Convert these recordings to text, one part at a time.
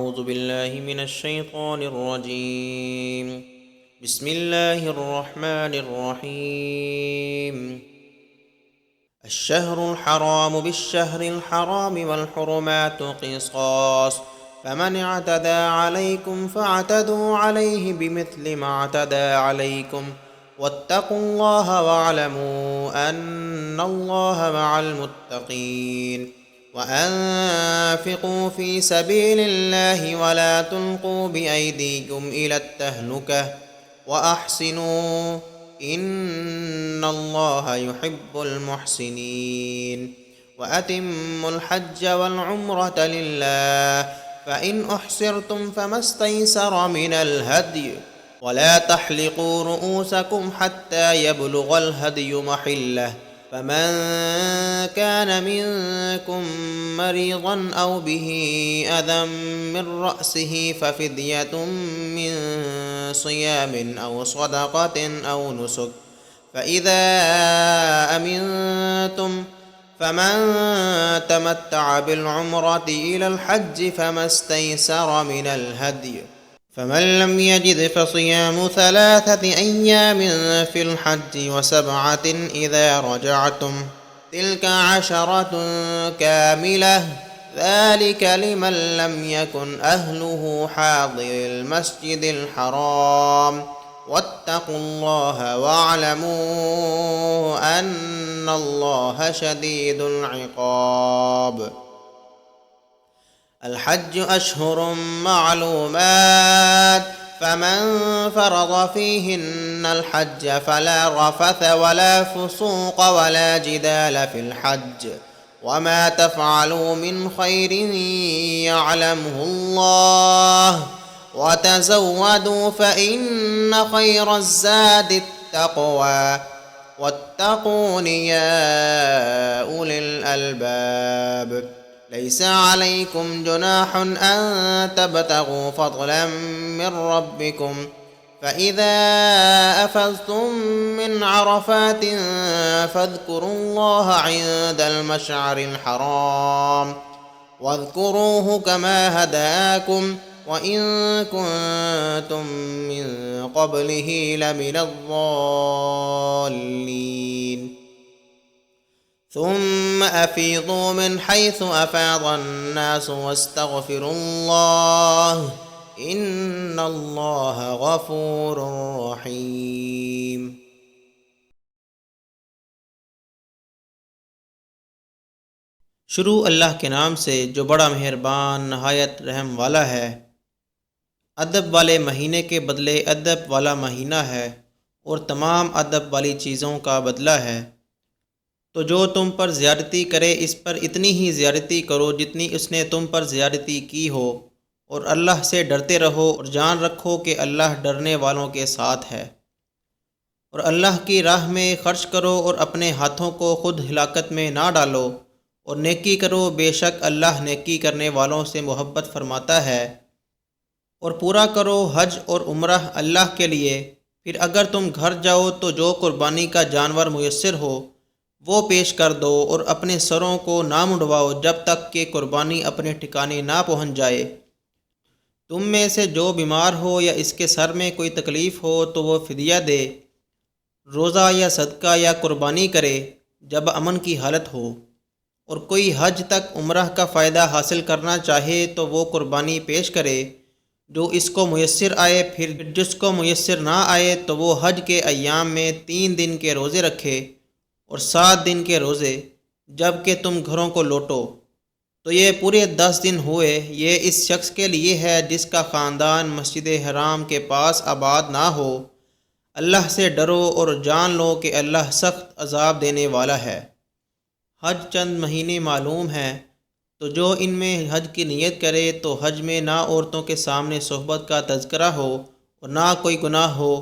أعوذ بالله من الشيطان الرجيم. بسم الله الرحمن الرحيم. الشهر الحرام بالشهر الحرام والحرمات قصاص، فمن اعتدى عليكم فاعتدوا عليه بمثل ما اعتدى عليكم، واتقوا الله واعلموا أن الله مع المتقين. وأنفقوا في سبيل الله ولا تلقوا بأيديكم إلى التهلكة وأحسنوا إن الله يحب المحسنين. وأتموا الحج والعمرة لله، فإن أحصرتم فما استيسر من الهدي، ولا تحلقوا رؤوسكم حتى يبلغ الهدي محله، فمن كان منكم مريضا أو به أذى من رأسه ففدية من صيام أو صدقة أو نسك، فإذا أمنتم فمن تمتع بالعمرة إلى الحج فما استيسر من الهدي، فمن لم يجد فصيام 3 أيام في الحج و7 إذا رجعتم، تلك 10 كاملة، ذلك لمن لم يكن أهله حاضر المسجد الحرام، واتقوا الله واعلموا أن الله شديد العقاب. الحج أشهر معلومات، فمن فرض فيهن الحج فلا رفث ولا فسوق ولا جدال في الحج، وما تفعلوا من خير يعلمه الله، وتزودوا فإن خير الزاد التقوى، واتقون يا أولي الألباب. ليس عليكم جناح أن تبتغوا فضلا من ربكم، فإذا أفضتم من عرفات فاذكروا الله عند المشعر الحرام، واذكروه كما هداكم وإن كنتم من قبله لمن الضالين. ثم أفيضوا من حيث أفاض الناس واستغفروا الله إن الله غفور رحيم۔ شروع اللہ کے نام سے جو بڑا مہربان نہایت رحم والا ہے۔ ادب والے مہینے کے بدلے ادب والا مہینہ ہے، اور تمام ادب والی چیزوں کا بدلہ ہے۔ تو جو تم پر زیادتی کرے اس پر اتنی ہی زیادتی کرو جتنی اس نے تم پر زیادتی کی ہو، اور اللہ سے ڈرتے رہو اور جان رکھو کہ اللہ ڈرنے والوں کے ساتھ ہے۔ اور اللہ کی راہ میں خرچ کرو اور اپنے ہاتھوں کو خود ہلاکت میں نہ ڈالو، اور نیکی کرو، بے شک اللہ نیکی کرنے والوں سے محبت فرماتا ہے۔ اور پورا کرو حج اور عمرہ اللہ کے لیے، پھر اگر تم گھر جاؤ تو جو قربانی کا جانور میسر ہو وہ پیش کر دو، اور اپنے سروں کو نہ منڈواؤ جب تک کہ قربانی اپنے ٹھکانے نہ پہنچ جائے۔ تم میں سے جو بیمار ہو یا اس کے سر میں کوئی تکلیف ہو تو وہ فدیہ دے، روزہ یا صدقہ یا قربانی کرے جب امن کی حالت ہو۔ اور کوئی حج تک عمرہ کا فائدہ حاصل کرنا چاہے تو وہ قربانی پیش کرے جو اس کو میسر آئے، پھر جس کو میسر نہ آئے تو وہ حج کے ایام میں 3 دن کے روزے رکھے اور 7 دن کے روزے جب کہ تم گھروں کو لوٹو، تو یہ پورے 10 دن ہوئے۔ یہ اس شخص کے لیے ہے جس کا خاندان مسجد حرام کے پاس آباد نہ ہو۔ اللہ سے ڈرو اور جان لو کہ اللہ سخت عذاب دینے والا ہے۔ حج چند مہینے معلوم ہیں، تو جو ان میں حج کی نیت کرے تو حج میں نہ عورتوں کے سامنے صحبت کا تذکرہ ہو، اور نہ کوئی گناہ ہو،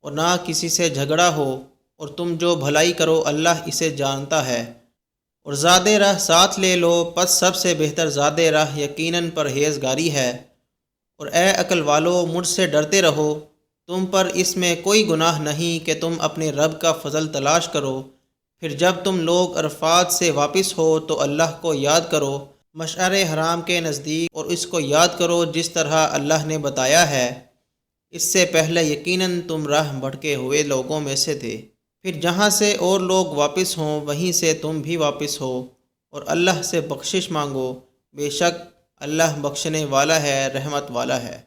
اور نہ کسی سے جھگڑا ہو، اور تم جو بھلائی کرو اللہ اسے جانتا ہے۔ اور زاد راہ ساتھ لے لو، پس سب سے بہتر زاد راہ یقیناً پرہیزگاری ہے۔ اور اے عقل والو، مجھ سے ڈرتے رہو، تم پر اس میں کوئی گناہ نہیں کہ تم اپنے رب کا فضل تلاش کرو، پھر جب تم لوگ عرفات سے واپس ہو تو اللہ کو یاد کرو، مشعر حرام کے نزدیک اور اس کو یاد کرو جس طرح اللہ نے بتایا ہے۔ اس سے پہلے یقیناً تم راہ بھٹکے ہوئے لوگوں میں سے تھے، پھر جہاں سے اور لوگ واپس ہوں وہیں سے تم بھی واپس ہو، اور اللہ سے بخشش مانگو، بے شک اللہ بخشنے والا ہے، رحمت والا ہے۔